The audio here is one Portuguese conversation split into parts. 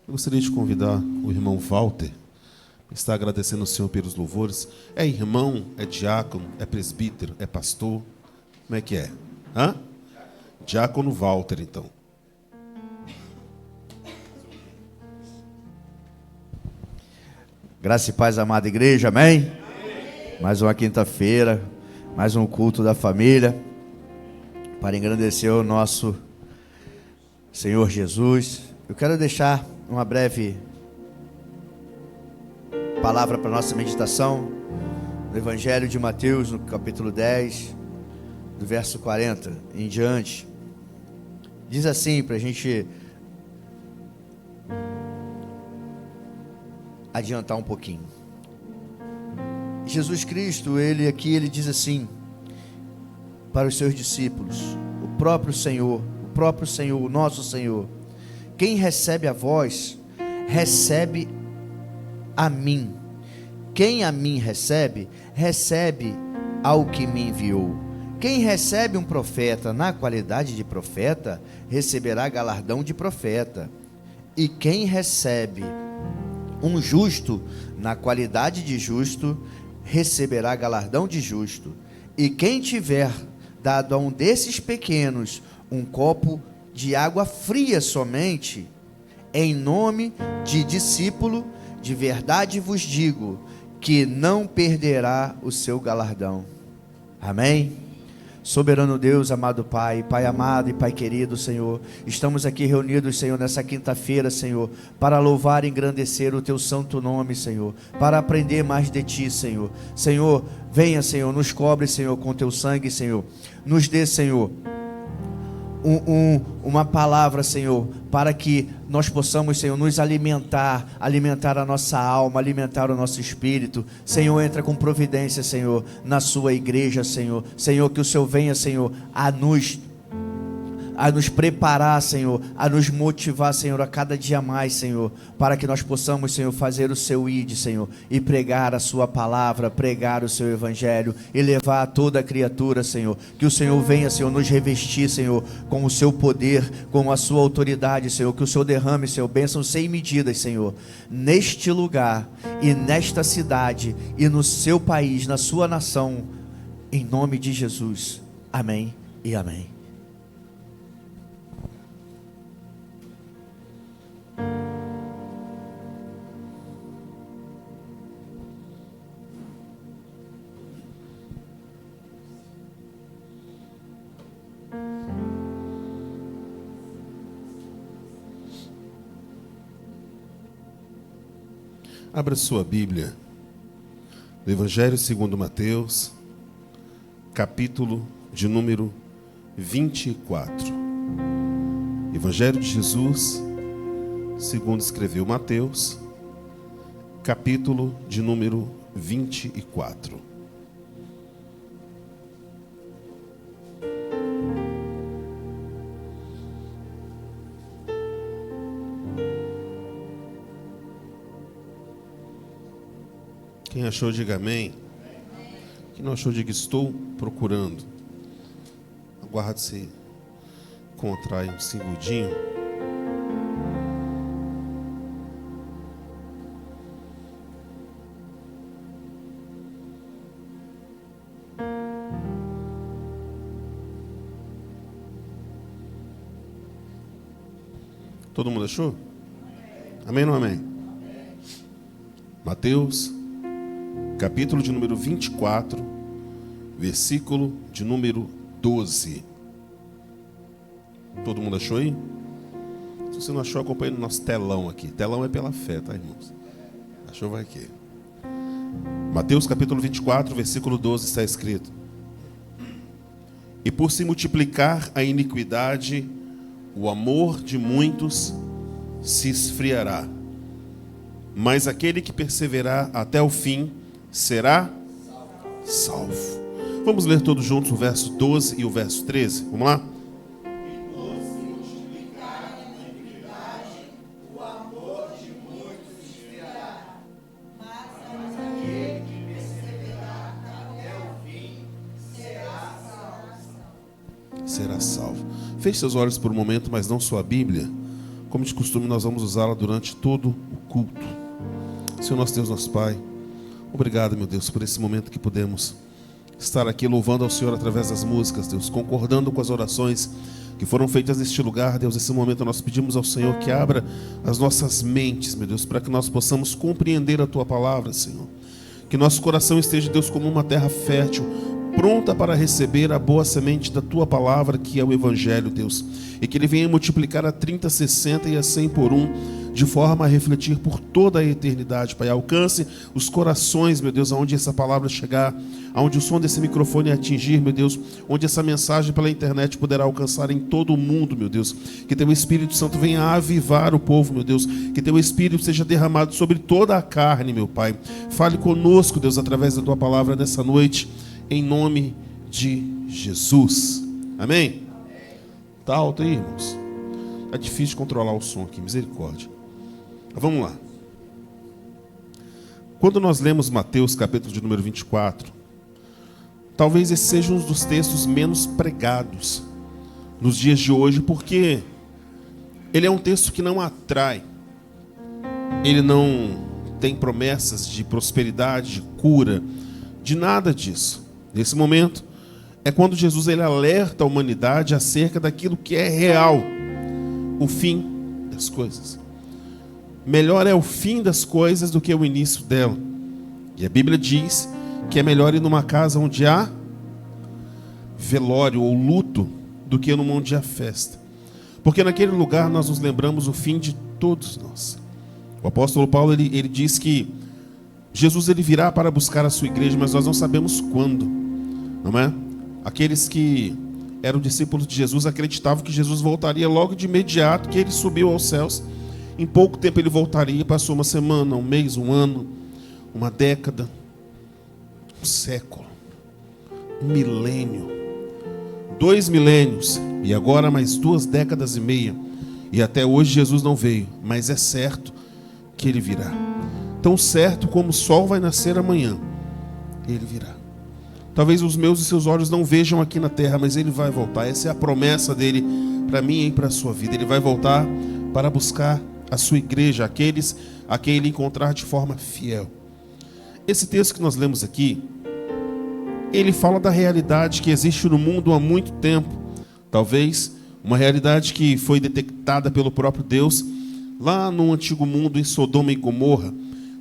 Eu gostaria de convidar o irmão Walter, que está agradecendo ao Senhor pelos louvores. É irmão, é diácono, é presbítero, é pastor? Como é que é? Hã? Diácono Walter, então. Graça e paz, amada igreja, amém? Mais uma quinta-feira, mais um culto da família, para engrandecer o nosso Senhor Jesus. Eu quero deixar uma breve palavra para a nossa meditação, no Evangelho de Mateus, no capítulo 10, do verso 40 em diante. Diz assim, para a gente adiantar um pouquinho. Jesus Cristo, ele diz assim para os seus discípulos, o próprio Senhor, o nosso Senhor: quem recebe a vós, recebe a mim. Quem a mim recebe, recebe ao que me enviou. Quem recebe um profeta na qualidade de profeta, receberá galardão de profeta. E quem recebe um justo na qualidade de justo, receberá galardão de justo. E quem tiver dado a um desses pequenos um copo de água fria somente, em nome de discípulo, de verdade vos digo, que não perderá o seu galardão. Amém? Soberano Deus, amado Pai, Pai amado e Pai querido, Senhor, estamos aqui reunidos, Senhor, nessa quinta-feira, Senhor, para louvar e engrandecer o Teu santo nome, Senhor, para aprender mais de Ti, Senhor. Senhor, venha, Senhor, nos cobre, Senhor, com Teu sangue, Senhor, nos dê, Senhor, uma palavra, Senhor, para que nós possamos, Senhor, nos alimentar a nossa alma, alimentar o nosso espírito. Senhor, entra com providência, Senhor, na sua igreja, Senhor. Senhor, que o Senhor venha, Senhor, a nos preparar, Senhor, a nos motivar, Senhor, a cada dia mais, Senhor, para que nós possamos, Senhor, fazer o seu ID, Senhor, e pregar a sua palavra, pregar o seu evangelho e levar a toda a criatura, Senhor. Que o Senhor venha, Senhor, nos revestir, Senhor, com o seu poder, com a sua autoridade, Senhor. Que o Senhor derrame, Senhor, bênçãos sem medidas, Senhor, neste lugar e nesta cidade e no seu país, na sua nação, em nome de Jesus. Amém e amém. Abra sua Bíblia no Evangelho segundo Mateus, capítulo de número 24. Evangelho de Jesus, segundo escreveu Mateus, capítulo de número 24. Quem achou, diga amém. Quem não achou, diga estou procurando. Aguarde-se, contrai um segundinho. Todo mundo achou? Amém ou não amém? Mateus, capítulo de número 24, versículo de número 12. Todo mundo achou aí? Se você não achou, acompanhe no nosso telão aqui. Telão é pela fé, tá, irmãos? Achou, vai aqui. Mateus capítulo 24, versículo 12 está escrito: e por se multiplicar a iniquidade, o amor de muitos se esfriará. Mas aquele que perseverar até o fim será salvo. Vamos ler todos juntos o verso 12 e o verso 13. Vamos lá? E por se multiplicar a iniquidade, o amor de muitos se esfriará. Mas aquele que perseverar até o fim será salvo. Será salvo. Feche seus olhos por um momento, mas não sua Bíblia. como de costume, nós vamos usá-la durante todo o culto. Senhor nosso Deus, nosso Pai, obrigado, meu Deus, por esse momento que podemos estar aqui louvando ao Senhor através das músicas, Deus, concordando com as orações que foram feitas neste lugar, Deus. Nesse momento nós pedimos ao Senhor que abra as nossas mentes, meu Deus, para que nós possamos compreender a Tua palavra, Senhor. Que nosso coração esteja, Deus, como uma terra fértil, pronta para receber a boa semente da Tua palavra, que é o Evangelho, Deus. E que ele venha multiplicar a 30, 60 e a 100 por 1, de forma a refletir por toda a eternidade, Pai. Alcance os corações, meu Deus, aonde essa palavra chegar, aonde o som desse microfone atingir, meu Deus, onde essa mensagem pela internet poderá alcançar em todo o mundo, meu Deus. Que Teu Espírito Santo venha avivar o povo, meu Deus. Que Teu Espírito seja derramado sobre toda a carne, meu Pai. Fale conosco, Deus, através da Tua palavra nessa noite, em nome de Jesus. Amém? Tá alto aí, irmãos? Tá difícil controlar o som aqui, misericórdia. Vamos lá. Quando nós lemos Mateus, capítulo de número 24, talvez esse seja um dos textos menos pregados nos dias de hoje, porque ele é um texto que não atrai. Ele não tem promessas de prosperidade, de cura, de nada disso. Nesse momento, é quando Jesus ele alerta a humanidade acerca daquilo que é real, o fim das coisas. Melhor é o fim das coisas do que o início dela. E a Bíblia diz que é melhor ir numa casa onde há velório ou luto do que numa onde há festa. Porque naquele lugar nós nos lembramos o fim de todos nós. O apóstolo Paulo ele diz que Jesus ele virá para buscar a sua igreja, mas nós não sabemos quando, não é? Aqueles que eram discípulos de Jesus acreditavam que Jesus voltaria logo de imediato, que ele subiu aos céus. Em pouco tempo ele voltaria, passou uma semana, um mês, um ano, uma década, um século, um milênio, 2 milênios, e agora mais 2 décadas e meia, e até hoje Jesus não veio, mas é certo que ele virá. Tão certo como o sol vai nascer amanhã, ele virá. Talvez os meus e seus olhos não vejam aqui na terra, mas ele vai voltar. Essa é a promessa dele para mim e para a sua vida. Ele vai voltar para buscar a sua igreja, aqueles a quem ele encontrar de forma fiel. Esse texto que nós lemos aqui, ele fala da realidade que existe no mundo há muito tempo. Talvez uma realidade que foi detectada pelo próprio Deus lá no antigo mundo, em Sodoma e Gomorra,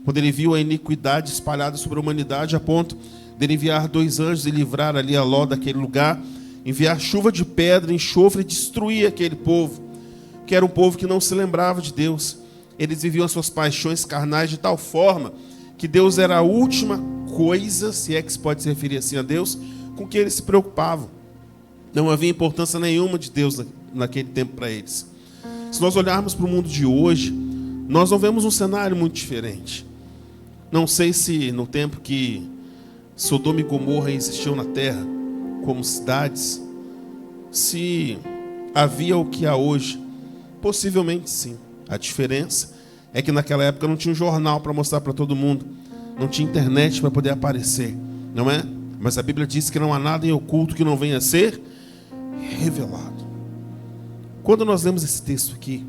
quando ele viu a iniquidade espalhada sobre a humanidade a ponto dele enviar 2 anjos e livrar ali a Ló daquele lugar, enviar chuva de pedra, enxofre e destruir aquele povo, que era um povo que não se lembrava de Deus. Eles viviam as suas paixões carnais de tal forma que Deus era a última coisa, se é que se pode se referir assim a Deus, com que eles se preocupavam. Não havia importância nenhuma de Deus naquele tempo para eles. Se nós olharmos para o mundo de hoje, nós não vemos um cenário muito diferente. Não sei se no tempo que Sodoma e Gomorra existiam na terra como cidades, se havia o que há hoje. Possivelmente sim. A diferença é que naquela época não tinha um jornal para mostrar para todo mundo, não tinha internet para poder aparecer, não é? Mas a Bíblia diz que não há nada em oculto que não venha a ser revelado. Quando nós lemos esse texto aqui,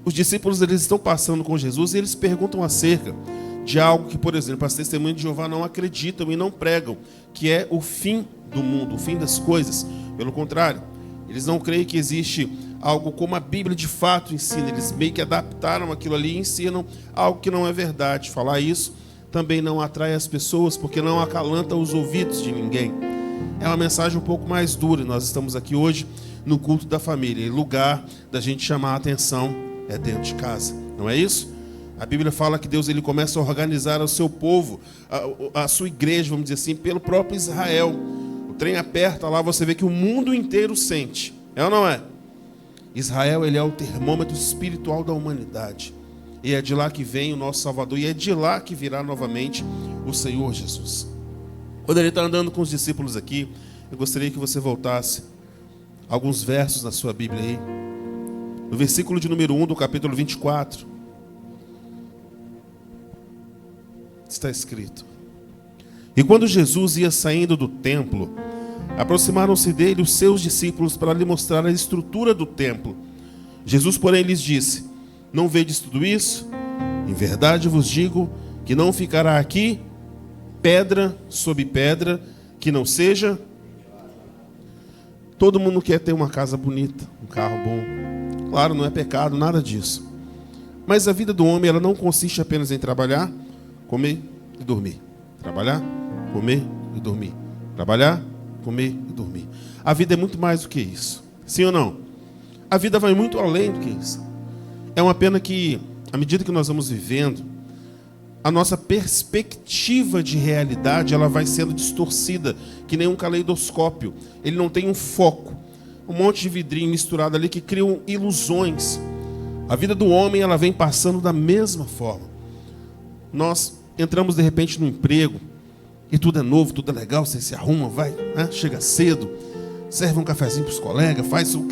os discípulos eles estão passando com Jesus e eles perguntam acerca de algo que, por exemplo, as testemunhas de Jeová não acreditam e não pregam, que é o fim do mundo, o fim das coisas. Pelo contrário, eles não creem que existe algo como a Bíblia de fato ensina. Eles meio que adaptaram aquilo ali e ensinam algo que não é verdade. Falar isso também não atrai as pessoas, porque não acalanta os ouvidos de ninguém. É uma mensagem um pouco mais dura. Nós estamos aqui hoje no culto da família, e lugar da gente chamar a atenção é dentro de casa, não é isso? A Bíblia fala que Deus ele começa a organizar o seu povo, a sua igreja, vamos dizer assim, pelo próprio Israel. O trem aperta lá, você vê que o mundo inteiro sente. É ou não é? Israel ele é o termômetro espiritual da humanidade. E é de lá que vem o nosso Salvador. E é de lá que virá novamente o Senhor Jesus. Quando ele está andando com os discípulos aqui, eu gostaria que você voltasse alguns versos na sua Bíblia aí. No versículo de número 1 do capítulo 24. Está escrito: E quando Jesus ia saindo do templo, aproximaram-se dele os seus discípulos para lhe mostrar a estrutura do templo. Jesus, porém, lhes disse: Não vedes tudo isso? Em verdade vos digo que não ficará aqui pedra sobre pedra que não seja. Todo mundo quer ter uma casa bonita, um carro bom. Claro, não é pecado, nada disso. Mas a vida do homem, ela não consiste apenas em trabalhar, comer e dormir. Trabalhar, comer e dormir. Trabalhar, comer e dormir. A vida é muito mais do que isso. Sim ou não? A vida vai muito além do que isso. É uma pena que, à medida que nós vamos vivendo, a nossa perspectiva de realidade, ela vai sendo distorcida, que nem um caleidoscópio. Ele não tem um foco. Um monte de vidrinho misturado ali que criam ilusões. A vida do homem, ela vem passando da mesma forma. Nós entramos de repente no emprego e tudo é novo, tudo é legal, você se arruma, vai, né? Chega cedo, serve um cafezinho para os colegas, faz o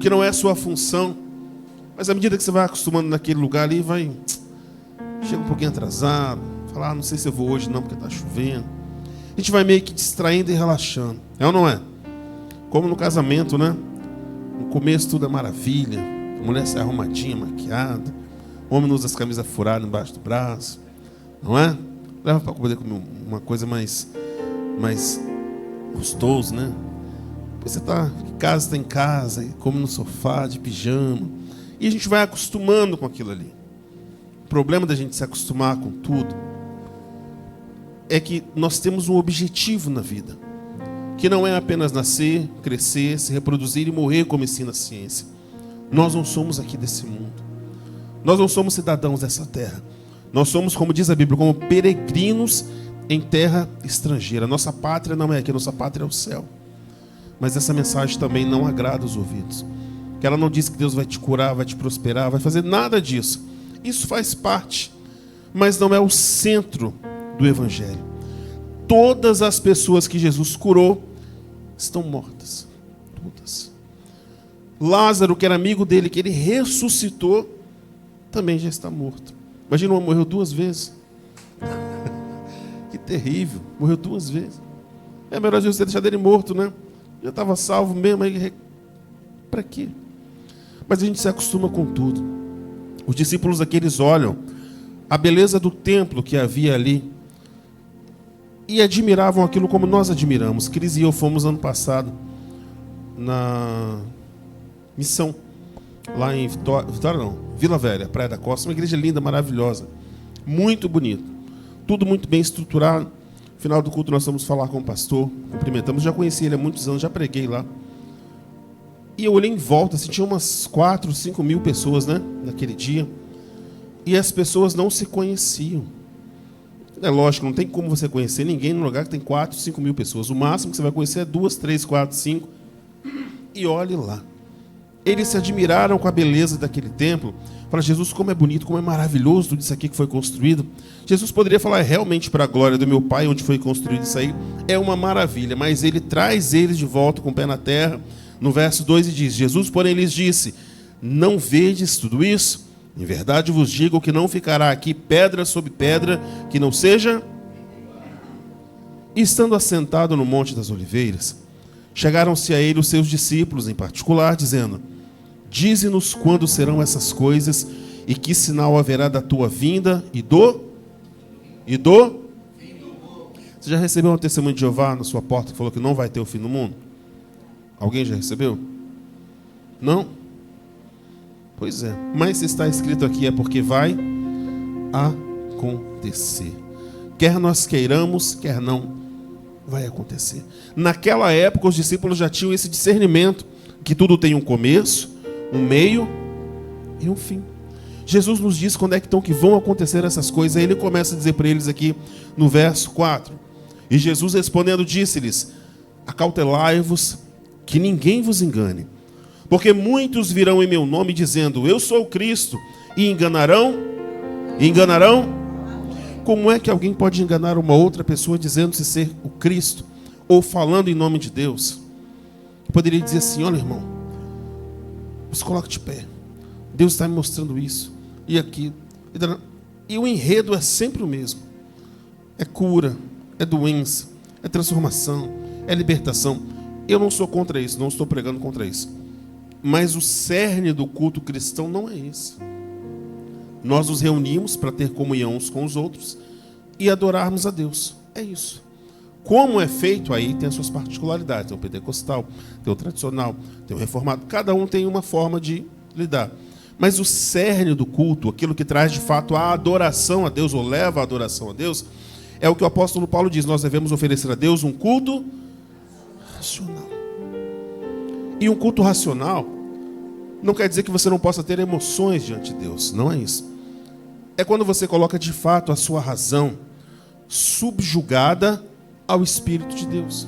que não é a sua função. Mas à medida que você vai acostumando naquele lugar ali, chega um pouquinho atrasado, fala, não sei se eu vou hoje não, porque está chovendo. A gente vai meio que distraindo e relaxando. É ou não é? Como no casamento, né? No começo tudo é maravilha. A mulher sai arrumadinha, maquiada. O homem usa as camisas furadas embaixo do braço. Não é? Leva para poder comer uma coisa mais gostoso, né? Você está em casa, come no sofá, de pijama. E a gente vai acostumando com aquilo ali. O problema da gente se acostumar com tudo é que nós temos um objetivo na vida, que não é apenas nascer, crescer, se reproduzir e morrer, como ensina a ciência. Nós não somos aqui desse mundo. Nós não somos cidadãos dessa terra. Nós somos, como diz a Bíblia, como peregrinos em terra estrangeira. Nossa pátria não é aqui, nossa pátria é o céu. Mas essa mensagem também não agrada os ouvidos. Que ela não diz que Deus vai te curar, vai te prosperar, vai fazer nada disso. Isso faz parte, mas não é o centro do Evangelho. Todas as pessoas que Jesus curou estão mortas. Todas. Lázaro, que era amigo dele, que ele ressuscitou, também já está morto. Imagina, um morreu 2 vezes. Que terrível. Morreu 2 vezes. É melhor Jesus ter deixado ele morto, né? Já estava salvo mesmo. Para quê? Mas a gente se acostuma com tudo. Os discípulos aqui, eles olham a beleza do templo que havia ali e admiravam aquilo como nós admiramos. Cris e eu fomos ano passado na missão lá em Vila Velha, Praia da Costa, uma igreja linda, maravilhosa, muito bonita, tudo muito bem estruturado. No final do culto nós vamos falar com o pastor, cumprimentamos, já conheci ele há muitos anos, já preguei lá. E eu olhei em volta, assim, tinha umas 4, 5 mil pessoas, né, naquele dia. E as pessoas não se conheciam. É lógico, não tem como você conhecer ninguém num lugar que tem 4, 5 mil pessoas. O máximo que você vai conhecer é 2, 3, 4, 5. E olhe lá. Eles se admiraram com a beleza daquele templo. Falaram, Jesus, como é bonito, como é maravilhoso tudo isso aqui que foi construído. Jesus poderia falar, realmente, para a glória do meu Pai, onde foi construído isso aí, é uma maravilha. Mas ele traz eles de volta com o pé na terra. No verso 2 e diz, Jesus, porém, lhes disse, não vedes tudo isso? Em verdade vos digo que não ficará aqui pedra sobre pedra que não seja. E estando assentado no Monte das Oliveiras, chegaram-se a ele os seus discípulos em particular, dizendo, dize-nos quando serão essas coisas e que sinal haverá da tua vinda e do? Você já recebeu um testemunho de Jeová na sua porta que falou que não vai ter o fim do mundo? Alguém já recebeu? Não? Pois é. Mas se está escrito aqui é porque vai acontecer. Quer nós queiramos, quer não, vai acontecer. Naquela época os discípulos já tinham esse discernimento que tudo tem um começo, um meio e um fim. Jesus nos diz quando é que vão acontecer essas coisas. Aí ele começa a dizer para eles aqui no verso 4. E Jesus respondendo disse-lhes, acautelai-vos que ninguém vos engane, porque muitos virão em meu nome dizendo, eu sou o Cristo, e enganarão. Como é que alguém pode enganar uma outra pessoa dizendo-se ser o Cristo, ou falando em nome de Deus? Eu poderia dizer assim, olha irmão, se coloque de pé, Deus está me mostrando isso, e aquilo, e o enredo é sempre o mesmo, é cura, é doença, é transformação, é libertação. Eu não sou contra isso, não estou pregando contra isso. Mas o cerne do culto cristão não é esse. nós nos reunimos para ter comunhão uns com os outros e adorarmos a Deus. É isso. Como é feito aí tem as suas particularidades. Tem o pentecostal, tem o tradicional, tem o reformado. Cada um tem uma forma de lidar. Mas o cerne do culto, aquilo que traz de fato a adoração a Deus, ou leva a adoração a Deus, é o que o apóstolo Paulo diz. Nós devemos oferecer a Deus um culto racional. E um culto racional não quer dizer que você não possa ter emoções diante de Deus. Não é isso. É quando você coloca de fato a sua razão subjugada ao Espírito de Deus.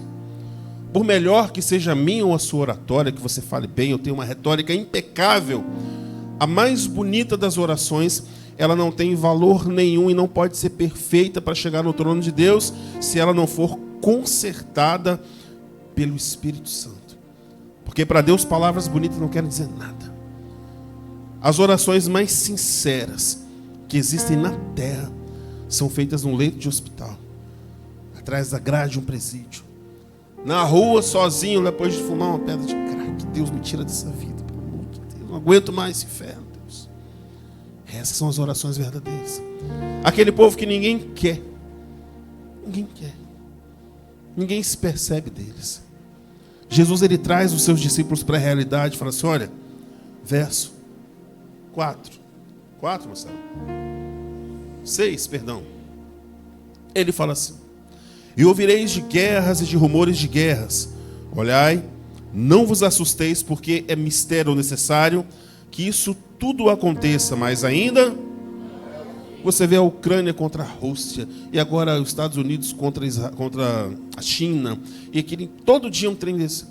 Por melhor que seja a minha ou a sua oratória, que você fale bem, eu tenho uma retórica impecável, a mais bonita das orações, ela não tem valor nenhum e não pode ser perfeita para chegar no trono de Deus se ela não for consertada pelo Espírito Santo. Porque para Deus palavras bonitas não querem dizer nada. As orações mais sinceras que existem na terra são feitas num leito de hospital, atrás da grade de um presídio, na rua sozinho, depois de fumar uma pedra de crack. Deus me tira dessa vida, pelo amor de Deus. Não aguento mais esse inferno, Deus. Essas são as orações verdadeiras. Aquele povo que ninguém quer. Ninguém quer. Ninguém se percebe deles. Jesus, ele traz os seus discípulos para a realidade e fala assim, olha, verso 4, Marcelo? 6, perdão. Ele fala assim, e ouvireis de guerras e de rumores de guerras. Olhai, não vos assusteis, porque é mistério necessário que isso tudo aconteça, mas ainda você vê a Ucrânia contra a Rússia, e agora os Estados Unidos contra a China, e aquele, todo dia um trem desse.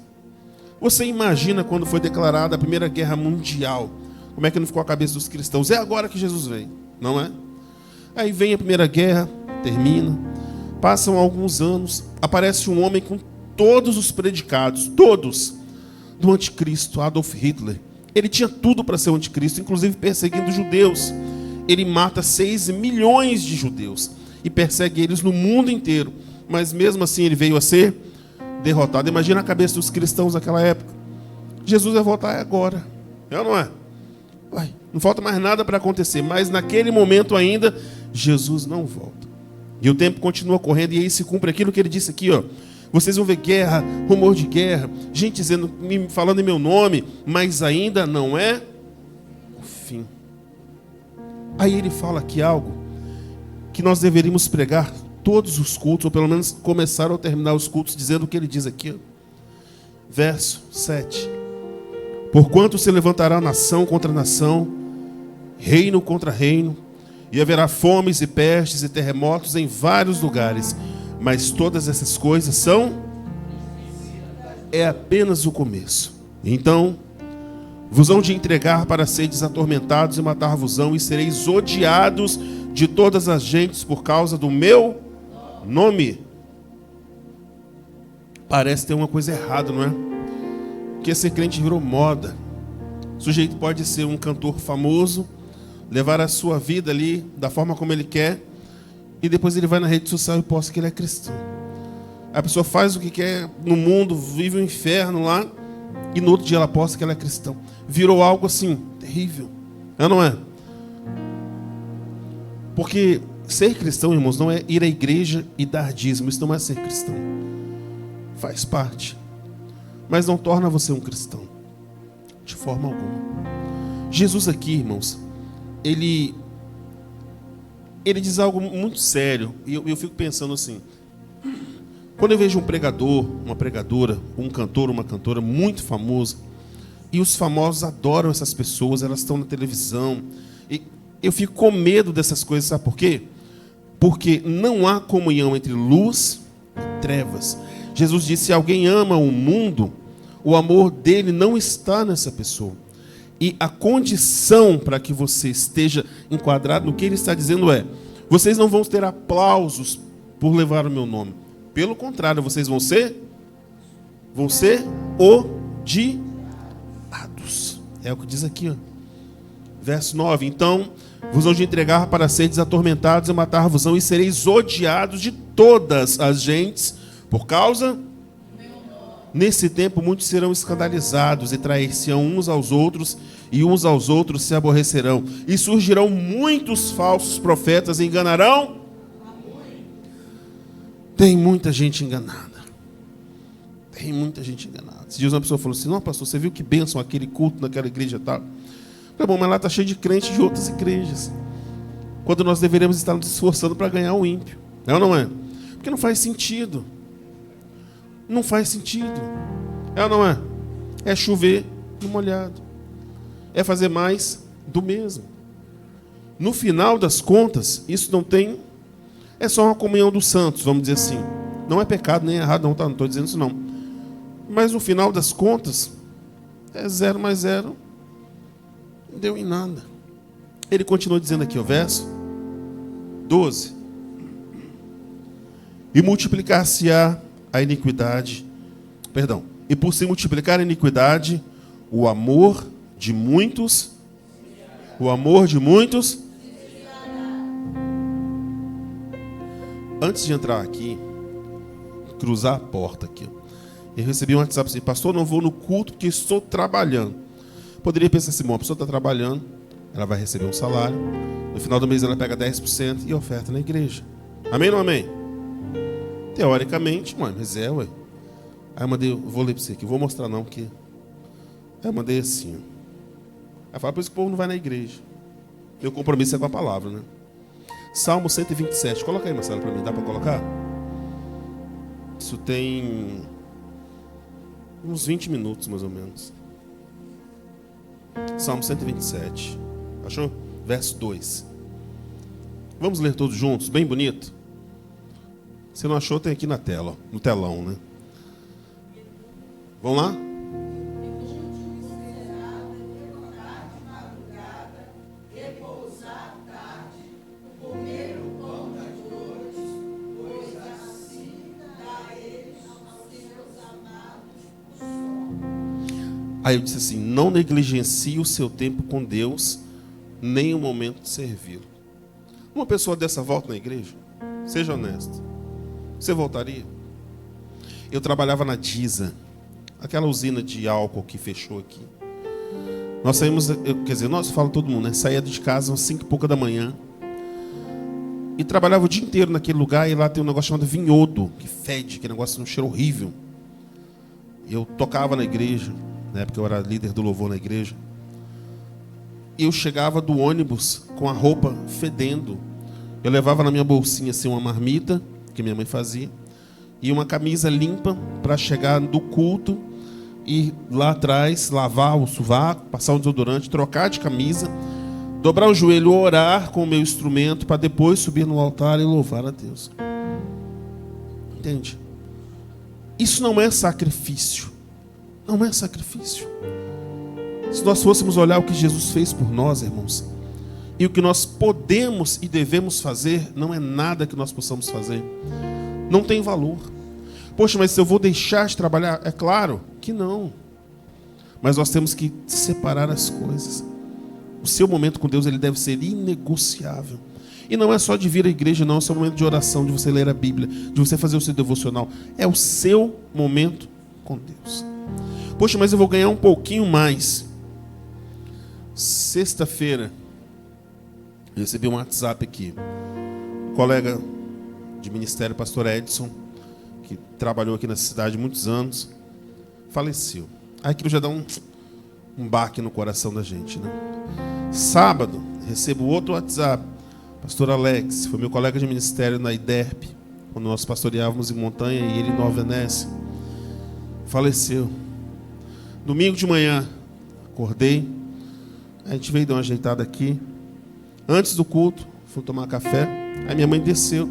Você imagina quando foi declarada a Primeira Guerra Mundial, como é que não ficou a cabeça dos cristãos? É agora que Jesus vem, não é? Aí vem a Primeira Guerra, termina, passam alguns anos, aparece um homem com todos os predicados, todos, do anticristo, Adolf Hitler. Ele tinha tudo para ser o anticristo, inclusive perseguindo judeus. Ele mata 6 milhões de judeus e persegue eles no mundo inteiro. Mas mesmo assim ele veio a ser derrotado. Imagina a cabeça dos cristãos naquela época. Jesus vai voltar agora. É ou não é? Uai, não falta mais nada para acontecer. Mas naquele momento ainda, Jesus não volta. E o tempo continua correndo e aí se cumpre aquilo que ele disse aqui, ó. Vocês vão ver guerra, rumor de guerra, gente dizendo, falando em meu nome, mas ainda não é o fim. Aí ele fala aqui algo que nós deveríamos pregar todos os cultos, ou pelo menos começar ou terminar os cultos, dizendo o que ele diz aqui. Ó. Verso 7. Porquanto se levantará nação contra nação, reino contra reino, e haverá fomes e pestes e terremotos em vários lugares. Mas todas essas coisas é apenas o começo. Então, vos hão de entregar para seres atormentados e matar-vos-ão, e sereis odiados de todas as gentes por causa do meu nome. Parece ter uma coisa errada, não é? Porque ser crente virou moda. O sujeito pode ser um cantor famoso, levar a sua vida ali da forma como ele quer, e depois ele vai na rede social e posta que ele é cristão. A pessoa faz o que quer no mundo, vive o inferno lá, e no outro dia ela posta que ela é cristão. Virou algo assim, terrível. Não é? Porque ser cristão, irmãos, não é ir à igreja e dar dízimo. Isso não é ser cristão. Faz parte. Mas não torna você um cristão. De forma alguma. Jesus aqui, irmãos, ele diz algo muito sério. E eu fico pensando assim. Quando eu vejo um pregador, uma pregadora, um cantor, uma cantora muito famoso, e os famosos adoram essas pessoas, elas estão na televisão, e eu fico com medo dessas coisas, sabe por quê? Porque não há comunhão entre luz e trevas. Jesus disse, se alguém ama o mundo, o amor dele não está nessa pessoa. E a condição para que você esteja enquadrado no que ele está dizendo é, vocês não vão ter aplausos por levar o meu nome. Pelo contrário, vocês vão ser odiados. É o que diz aqui, ó. Verso 9. Então, vos hão de entregar para seres atormentados e matar-vos-ão, e sereis odiados de todas as gentes, por causa... Nesse tempo, muitos serão escandalizados e trair-se-ão uns aos outros, e uns aos outros se aborrecerão, e surgirão muitos falsos profetas e enganarão. Tem muita gente enganada. Tem muita gente enganada. Esses dias uma pessoa falou assim: não, pastor, você viu que bênção aquele culto naquela igreja e tal? Falei, bom, mas lá está cheio de crentes de outras igrejas. Quando nós deveríamos estar nos esforçando para ganhar o ímpio. É ou não é? Porque não faz sentido. Não faz sentido. É ou não é? É chover no molhado. É fazer mais do mesmo. No final das contas, isso não tem... É só uma comunhão dos santos, vamos dizer assim. Não é pecado nem errado, não, tá? Não estou dizendo isso, não. Mas no final das contas, é 0 mais 0. Não deu em nada. Ele continua dizendo aqui, o verso 12. E multiplicar-se-á a iniquidade, perdão, e por se multiplicar a iniquidade, o amor de muitos, antes de entrar aqui, cruzar a porta aqui, eu recebi um WhatsApp assim: pastor, não vou no culto porque estou trabalhando. Poderia pensar assim: bom, a pessoa está trabalhando, ela vai receber um salário, no final do mês ela pega 10% e oferta na igreja. Amém ou não amém? Teoricamente, mas é, ué. Aí eu mandei, eu vou ler para você aqui, vou mostrar não, porque... Aí eu mandei assim, Aí fala, por isso que o povo não vai na igreja. Meu compromisso é com a palavra, né? Salmo 127, coloca aí, Marcelo, para mim, dá para colocar? Isso tem uns 20 minutos, mais ou menos. Salmo 127, achou? Verso 2. Vamos ler todos juntos, bem bonito. Se não achou, tem aqui na tela, ó, no telão, né? Vamos lá? Aí eu disse assim: não negligencie o seu tempo com Deus, nem o momento de servi-lo. Uma pessoa dessa volta na igreja? Seja honesto. Você voltaria? Eu trabalhava na DISA, aquela usina de álcool que fechou aqui. Nós saímos, nós falo todo mundo, né? Saía de casa às 5 e pouca da manhã e trabalhava o dia inteiro naquele lugar. E lá tem um negócio chamado vinhodo, que fede, que negócio tem um cheiro horrível. Eu tocava na igreja, na época eu era líder do louvor na igreja. E eu chegava do ônibus com a roupa fedendo. Eu levava na minha bolsinha assim uma marmita, que minha mãe fazia, e uma camisa limpa para chegar do culto e lá atrás lavar o sovaco, passar um desodorante, trocar de camisa, dobrar o joelho, orar com o meu instrumento para depois subir no altar e louvar a Deus. Entende? Isso não é sacrifício. Não é sacrifício. Se nós fôssemos olhar o que Jesus fez por nós, irmãos, e o que nós podemos e devemos fazer, não é nada que nós possamos fazer. Não tem valor. Poxa, mas se eu vou deixar de trabalhar? É claro que não. Mas nós temos que separar as coisas. O seu momento com Deus, ele deve ser inegociável. E não é só de vir à igreja, não. É o seu momento de oração, de você ler a Bíblia, de você fazer o seu devocional. É o seu momento com Deus. Poxa, mas eu vou ganhar um pouquinho mais. Sexta-feira, eu recebi um WhatsApp aqui. Um colega de ministério, pastor Edson, que trabalhou aqui na cidade muitos anos, faleceu. Aí aquilo já dá um baque no coração da gente, né? Sábado, recebo outro WhatsApp. Pastor Alex, foi meu colega de ministério na IDERP, quando nós pastoreávamos em Montanha e ele em Nova Venécia. Faleceu. Domingo de manhã, acordei. A gente veio dar uma ajeitada aqui. Antes do culto, fui tomar café. Aí minha mãe desceu.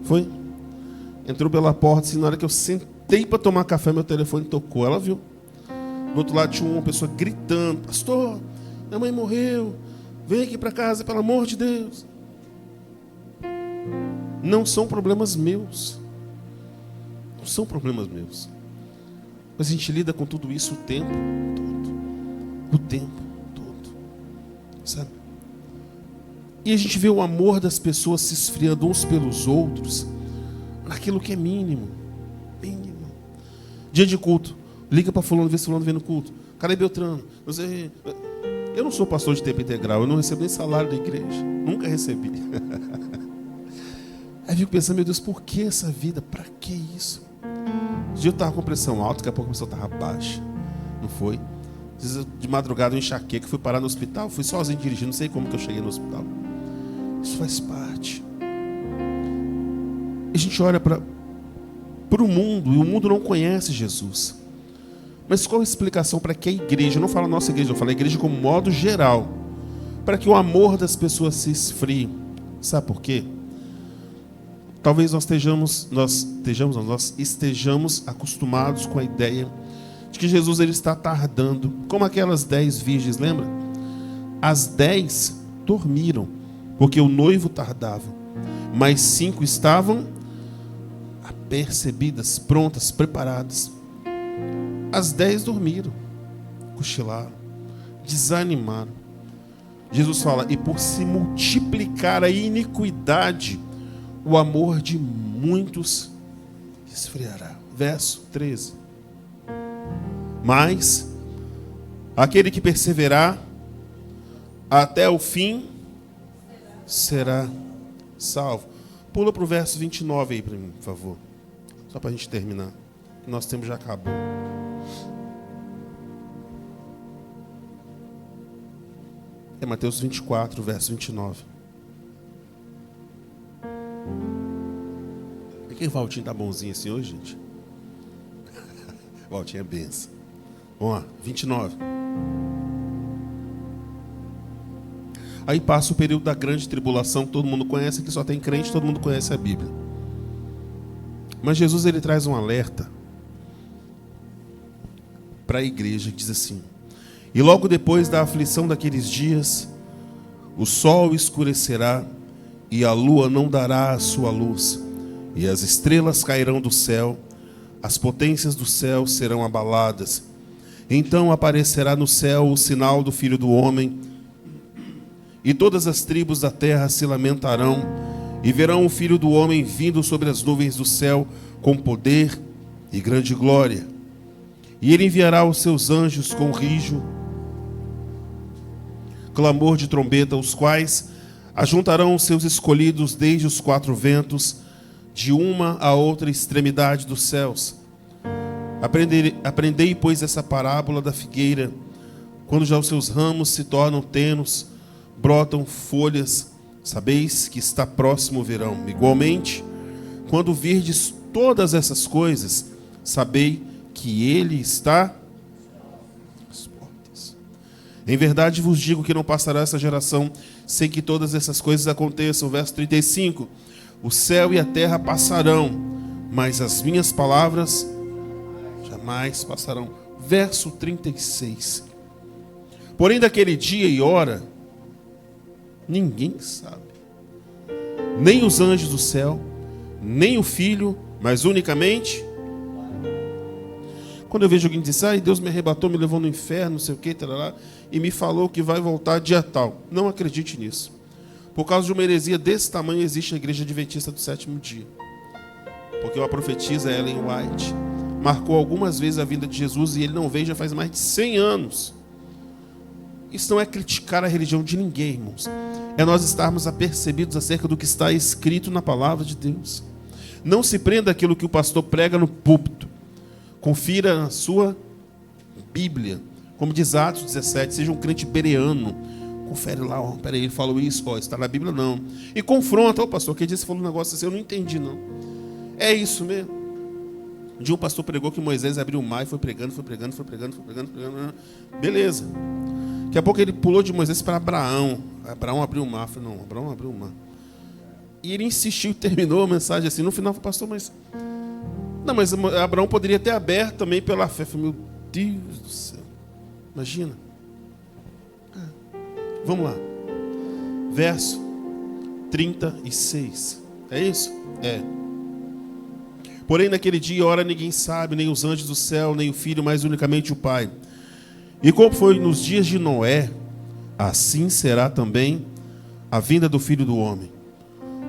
Foi. Entrou pela porta, assim, na hora que eu sentei para tomar café, meu telefone tocou. Ela viu. Do outro lado tinha uma pessoa gritando: pastor, minha mãe morreu. Vem aqui para casa, pelo amor de Deus. Não são problemas meus. Não são problemas meus. Mas a gente lida com tudo isso o tempo todo. O tempo todo. Sabe? E a gente vê o amor das pessoas se esfriando uns pelos outros naquilo que é mínimo. Mínimo. Dia de culto. Liga para fulano, vê se fulano vem no culto. Cadê Beltrano? Não sei. Eu não sou pastor de tempo integral, eu não recebo nem salário da igreja. Nunca recebi. Aí eu fico pensando, meu Deus, por que essa vida? Para que isso? Um dia eu estava com pressão alta, daqui a pouco a pressão estava baixa. Não foi? De madrugada eu enxaqueca, fui parar no hospital, fui sozinho dirigindo, não sei como que eu cheguei no hospital. Isso faz parte. A gente olha para o mundo, e o mundo não conhece Jesus. Mas qual a explicação para que a igreja, eu não falo a nossa igreja, eu falo a igreja como modo geral, para que o amor das pessoas se esfrie? Sabe por quê? Talvez nós estejamos acostumados com a ideia de que Jesus ele está tardando, como aquelas 10 virgens, lembra? As 10 dormiram, porque o noivo tardava, mas 5 estavam apercebidas, prontas, preparadas. As 10 dormiram, cochilaram, desanimaram. Jesus fala, e por se multiplicar a iniquidade, o amor de muitos esfriará. Verso 13. Mas aquele que perseverar até o fim será salvo. Pula para o verso 29 aí para mim, por favor. Só para a gente terminar. Nosso tempo já acabou. É Mateus 24, verso 29. É que o Valtinho tá bonzinho assim hoje, gente? Valtinho é benção. Vamos lá, 29. Aí passa o período da grande tribulação, que todo mundo conhece, que só tem crente, todo mundo conhece a Bíblia. Mas Jesus ele traz um alerta para a igreja, que diz assim: e logo depois da aflição daqueles dias, o sol escurecerá, e a lua não dará a sua luz, e as estrelas cairão do céu, as potências do céu serão abaladas. Então aparecerá no céu o sinal do Filho do Homem, e todas as tribos da terra se lamentarão, e verão o Filho do Homem vindo sobre as nuvens do céu, com poder e grande glória. E ele enviará os seus anjos com rijo, clamor de trombeta, os quais ajuntarão os seus escolhidos desde os 4 ventos, de uma a outra extremidade dos céus. Aprendei, pois, essa parábola da figueira. Quando já os seus ramos se tornam tenos, brotam folhas, sabeis que está próximo o verão. Igualmente, quando virdes todas essas coisas, sabei que ele está às portas. Em verdade vos digo que não passará essa geração sem que todas essas coisas aconteçam. Verso 35. O céu e a terra passarão, mas as minhas palavras jamais passarão. Verso 36. Porém, daquele dia e hora, ninguém sabe. Nem os anjos do céu, nem o Filho, mas unicamente. Quando eu vejo alguém dizer, Deus me arrebatou, me levou no inferno, não sei o que, tarará, e me falou que vai voltar dia tal. Não acredite nisso. Por causa de uma heresia desse tamanho, existe a Igreja Adventista do 7º dia. Porque uma profetisa, Ellen White, marcou algumas vezes a vinda de Jesus e ele não veio já faz mais de 100 anos. Isso não é criticar a religião de ninguém, irmãos. É nós estarmos apercebidos acerca do que está escrito na palavra de Deus. Não se prenda àquilo que o pastor prega no púlpito. Confira na sua Bíblia. Como diz Atos 17, seja um crente bereano. Confere lá, peraí, ele falou isso, está na Bíblia não. E confronta, pastor, que dia você falou um negócio assim, eu não entendi não. É isso mesmo. Um dia um pastor pregou que Moisés abriu o mar e foi pregando. Beleza. Daqui a pouco ele pulou de Moisés para Abraão. Abraão abriu o mar. Eu falei, não, Abraão não abriu o mar. E ele insistiu, terminou a mensagem assim. No final, pastor, mas Abraão poderia ter aberto também pela fé. Eu falei, meu Deus do céu. Imagina. Vamos lá. Verso 36. É isso? É. Porém, naquele dia e hora ninguém sabe, nem os anjos do céu, nem o Filho, mas unicamente o Pai. E como foi nos dias de Noé, assim será também a vinda do Filho do Homem.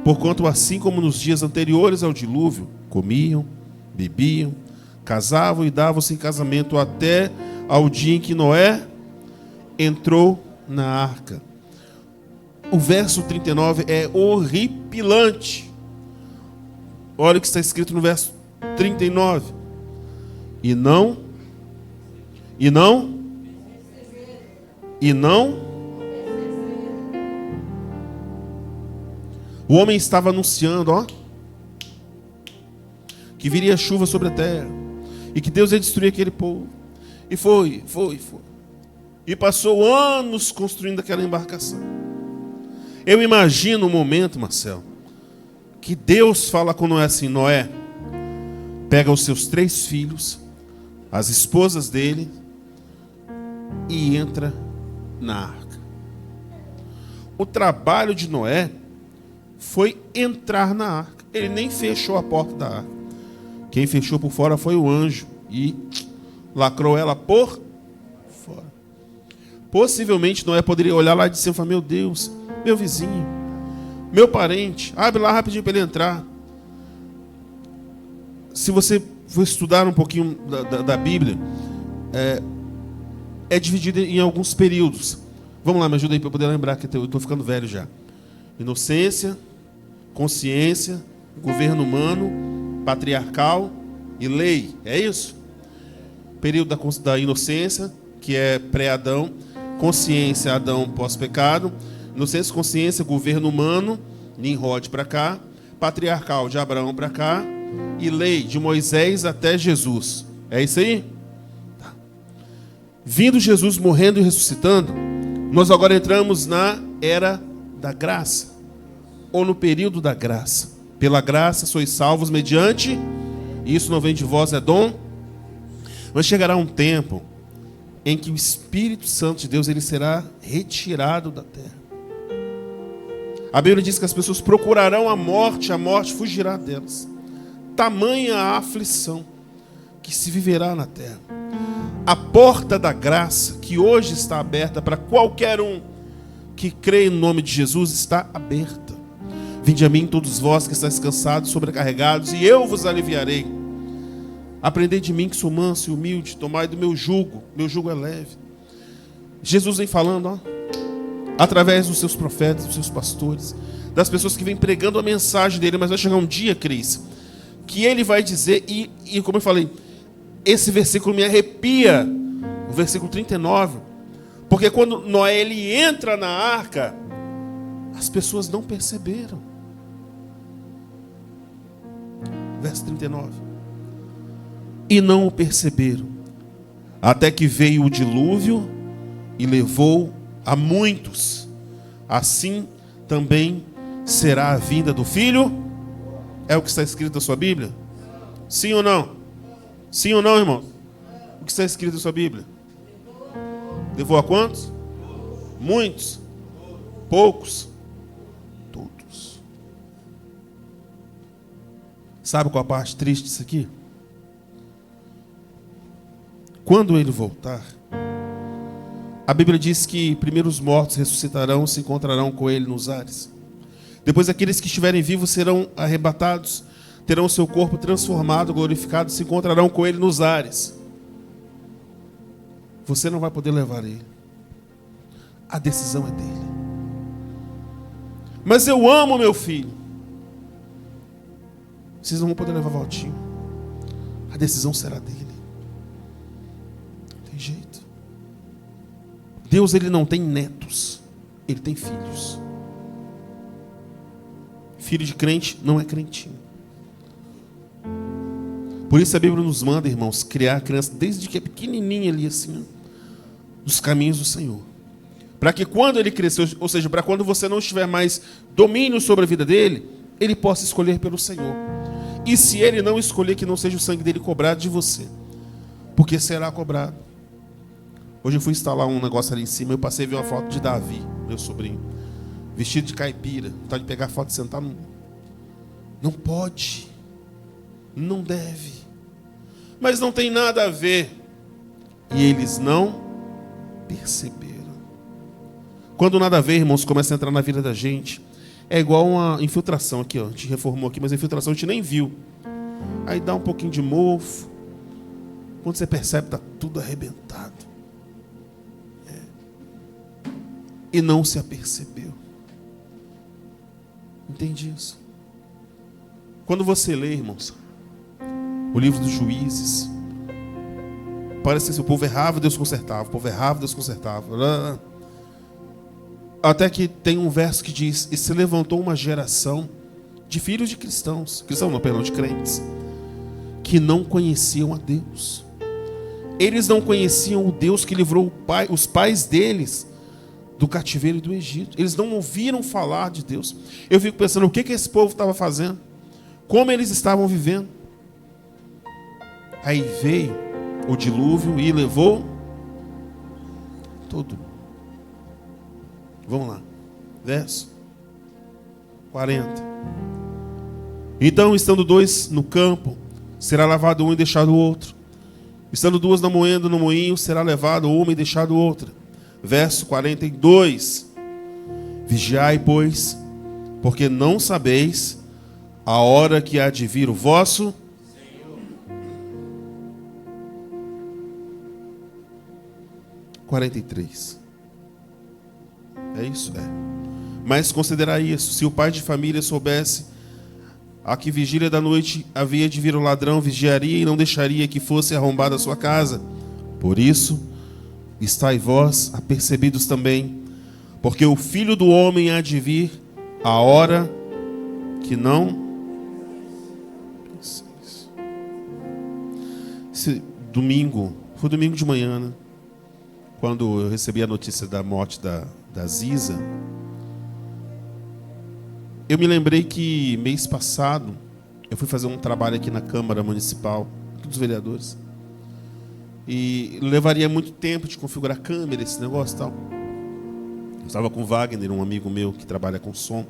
Porquanto, assim como nos dias anteriores ao dilúvio, comiam, bebiam, casavam e davam-se em casamento até ao dia em que Noé entrou na arca. O verso 39 é horripilante. Olha o que está escrito no verso 39. E não. O homem estava anunciando, que viria chuva sobre a terra e que Deus ia destruir aquele povo. E foi. E passou anos construindo aquela embarcação. Eu imagino o momento, Marcelo, que Deus fala com Noé assim: Noé, pega os seus 3 filhos, as esposas dele, e entra na arca. O trabalho de Noé foi entrar na arca. Ele nem fechou a porta da arca. Quem fechou por fora foi o anjo e lacrou ela por fora. Possivelmente Noé poderia olhar lá e dizer: meu Deus, meu vizinho, meu parente, abre lá rapidinho para ele entrar. Se você for estudar um pouquinho da Bíblia, é dividida em alguns períodos. Vamos lá, me ajuda aí para eu poder lembrar, que eu estou ficando velho já. Inocência, consciência, governo humano, patriarcal e lei. É isso? Período da inocência, que é pré-Adão. Consciência, Adão pós-pecado. Inocência, consciência, governo humano, Nimrod para cá. Patriarcal, de Abraão para cá. E lei, de Moisés até Jesus. É isso aí? Tá. Vindo Jesus, morrendo e ressuscitando, nós agora entramos na era da graça, ou no período da graça. Pela graça sois salvos mediante, isso não vem de vós, é dom. Mas chegará um tempo em que o Espírito Santo de Deus ele será retirado da terra. A Bíblia diz que as pessoas procurarão a morte fugirá delas. Tamanha a aflição que se viverá na terra. A porta da graça, que hoje está aberta para qualquer um que crê no nome de Jesus, está aberta. Vinde a mim todos vós que estáis cansados, sobrecarregados, e eu vos aliviarei. Aprendei de mim que sou manso e humilde, tomai do meu jugo é leve. Jesus vem falando, através dos seus profetas, dos seus pastores, das pessoas que vêm pregando a mensagem dele. Mas vai chegar um dia, Cris, que ele vai dizer, e como eu falei, esse versículo me arrepia, o versículo 39, porque quando Noé ele entra na arca, as pessoas não perceberam. Verso 39. E não o perceberam, até que veio o dilúvio e levou a muitos. Assim também será a vinda do Filho. É o que está escrito na sua Bíblia? Sim ou não? Sim ou não, irmão? O que está escrito na sua Bíblia? Levou a quantos? Muitos? Poucos? Todos. Sabe qual a parte triste disso aqui? Quando ele voltar, a Bíblia diz que primeiro os mortos ressuscitarão, se encontrarão com ele nos ares. Depois aqueles que estiverem vivos serão arrebatados, terão seu corpo transformado, glorificado, se encontrarão com ele nos ares. Você não vai poder levar ele. A decisão é dele. Mas eu amo meu filho. Vocês não vão poder levar Valtinho. A decisão será dele. Não tem jeito. Deus ele não tem netos, ele tem filhos. Filho de crente não é crentinho. Por isso a Bíblia nos manda, irmãos, criar a criança desde que é pequenininha ali assim, dos caminhos do Senhor. Para que quando ele crescer, ou seja, para quando você não tiver mais domínio sobre a vida dele, ele possa escolher pelo Senhor. E se ele não escolher, que não seja o sangue dele cobrado de você, porque será cobrado. Hoje eu fui instalar um negócio ali em cima, eu passei a ver uma foto de Davi, meu sobrinho, vestido de caipira, tá de pegar a foto e sentar no... Não pode, não deve, mas não tem nada a ver. E eles não perceberam. Quando nada a ver, irmãos, começa a entrar na vida da gente, é igual uma infiltração aqui, ó. A gente reformou aqui, mas a infiltração a gente nem viu. Aí dá um pouquinho de mofo, quando você percebe, está tudo arrebentado. e não se apercebeu. Entende isso? Quando você lê, irmãos, o livro dos Juízes, parece que o povo errava, Deus consertava. O povo errava, Deus consertava. Até que tem um verso que diz: e se levantou uma geração de filhos de cristãos, de crentes, que não conheciam a Deus. Eles não conheciam o Deus que livrou os pais deles do cativeiro e do Egito. Eles não ouviram falar de Deus. Eu fico pensando, o que esse povo estava fazendo? Como eles estavam vivendo? Aí veio o dilúvio e levou tudo. Vamos lá. Verso 40. Então, estando dois no campo, será lavado um e deixado o outro. Estando duas no moinho, será levado uma e deixado outra. Verso 42. Vigiai, pois, porque não sabeis a hora que há de vir o vosso Senhor. 43. É isso? É. Mas considerai isso: se o pai de família soubesse a que vigília da noite havia de vir o ladrão, vigiaria e não deixaria que fosse arrombada a sua casa. Por isso, estai vós apercebidos também, porque o Filho do Homem há de vir a hora que não... Esse domingo, foi domingo de manhã, né? Quando eu recebi a notícia da morte da Ziza, eu me lembrei que mês passado eu fui fazer um trabalho aqui na Câmara Municipal, dos vereadores, e levaria muito tempo de configurar câmera, esse negócio e tal. Eu estava com o Wagner, um amigo meu que trabalha com som.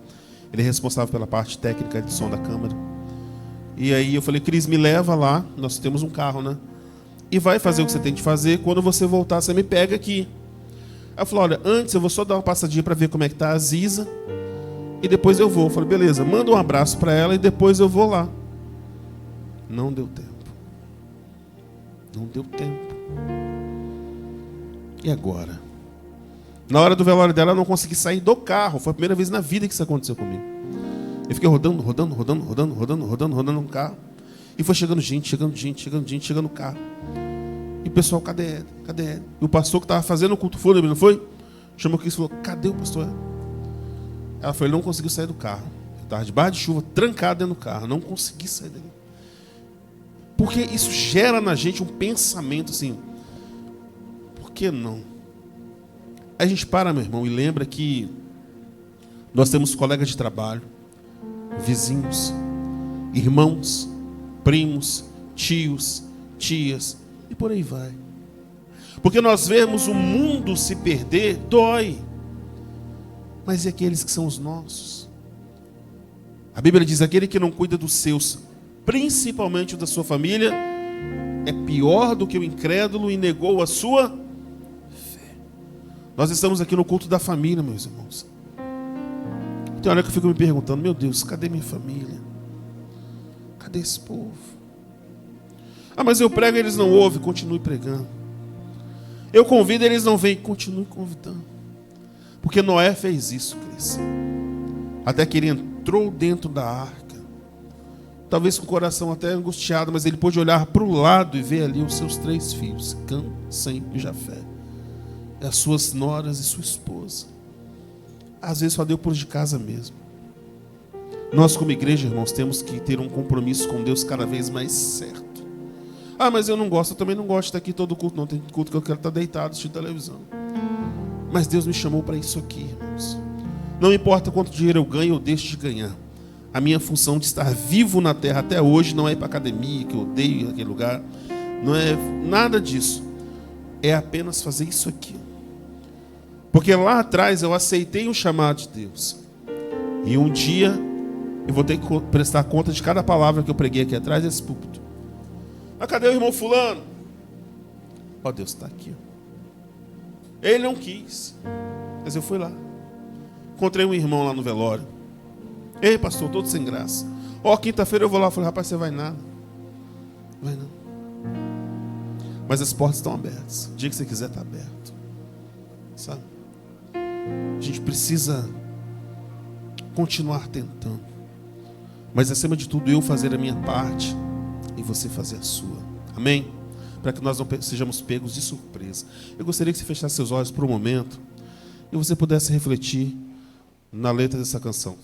Ele é responsável pela parte técnica de som da Câmara. E aí eu falei: Cris, me leva lá, nós temos um carro, né? E vai fazer o que você tem de fazer, quando você voltar você me pega aqui. Aí eu falei: olha, antes eu vou só dar uma passadinha para ver como é que tá a Ziza, e depois eu vou. Eu falei: beleza, manda um abraço para ela e depois eu vou lá. Não deu tempo. Não deu tempo. E agora? Na hora do velório dela eu não consegui sair do carro. Foi a primeira vez na vida que isso aconteceu comigo. Eu fiquei rodando no carro. E foi chegando gente no carro. E o pessoal: cadê ele? Cadê ele? E o pastor que estava fazendo o culto fúnebre, não foi? Chamou aqui e falou: cadê o pastor? Ela falou: ele não conseguiu sair do carro. Eu estava debaixo de chuva, trancado dentro do carro. Não consegui sair dele. Porque isso gera na gente um pensamento assim: por que não? Aí a gente para, meu irmão, e lembra que nós temos colegas de trabalho, vizinhos, irmãos, primos, tios, tias, e por aí vai. Porque nós vemos o mundo se perder, dói. Mas e aqueles que são os nossos? A Bíblia diz: aquele que não cuida dos seus, principalmente o da sua família, é pior do que o incrédulo e negou a sua fé. Nós estamos aqui no culto da família, meus irmãos. Tem hora que eu fico me perguntando: meu Deus, cadê minha família? Cadê esse povo? Ah, mas eu prego e eles não ouvem. Continue pregando. Eu convido e eles não vêm. Continue convidando. Porque Noé fez isso, Cris. Até que ele entrou dentro da arca, talvez com o coração até angustiado, mas ele pôde olhar para o lado e ver ali os seus 3 filhos, Cã, Sem e Jafé, e as suas noras e sua esposa. Às vezes só deu por de casa mesmo. Nós, como igreja, irmãos, temos que ter um compromisso com Deus cada vez mais certo. Ah, mas eu não gosto, eu também não gosto de estar aqui todo culto. Não, tem culto que eu quero estar deitado assistindo televisão. Mas Deus me chamou para isso aqui, irmãos. Não importa quanto dinheiro eu ganho ou deixo de ganhar. A minha função de estar vivo na terra até hoje não é ir para a academia, que eu odeio aquele lugar. Não é nada disso. É apenas fazer isso aqui. Porque lá atrás eu aceitei o chamado de Deus. E um dia eu vou ter que prestar conta de cada palavra que eu preguei aqui atrás desse púlpito. Mas cadê o irmão fulano? Ó, Deus está aqui. Ele não quis, mas eu fui lá. Encontrei um irmão lá no velório. Ei, pastor, todo sem graça. Ó, quinta-feira eu vou lá. Eu falei: rapaz, você vai nada. Vai não. Mas as portas estão abertas. O dia que você quiser está aberto. Sabe? A gente precisa continuar tentando. Mas acima de tudo, eu fazer a minha parte e você fazer a sua. Amém? Para que nós não sejamos pegos de surpresa. Eu gostaria que você fechasse seus olhos por um momento e você pudesse refletir na letra dessa canção.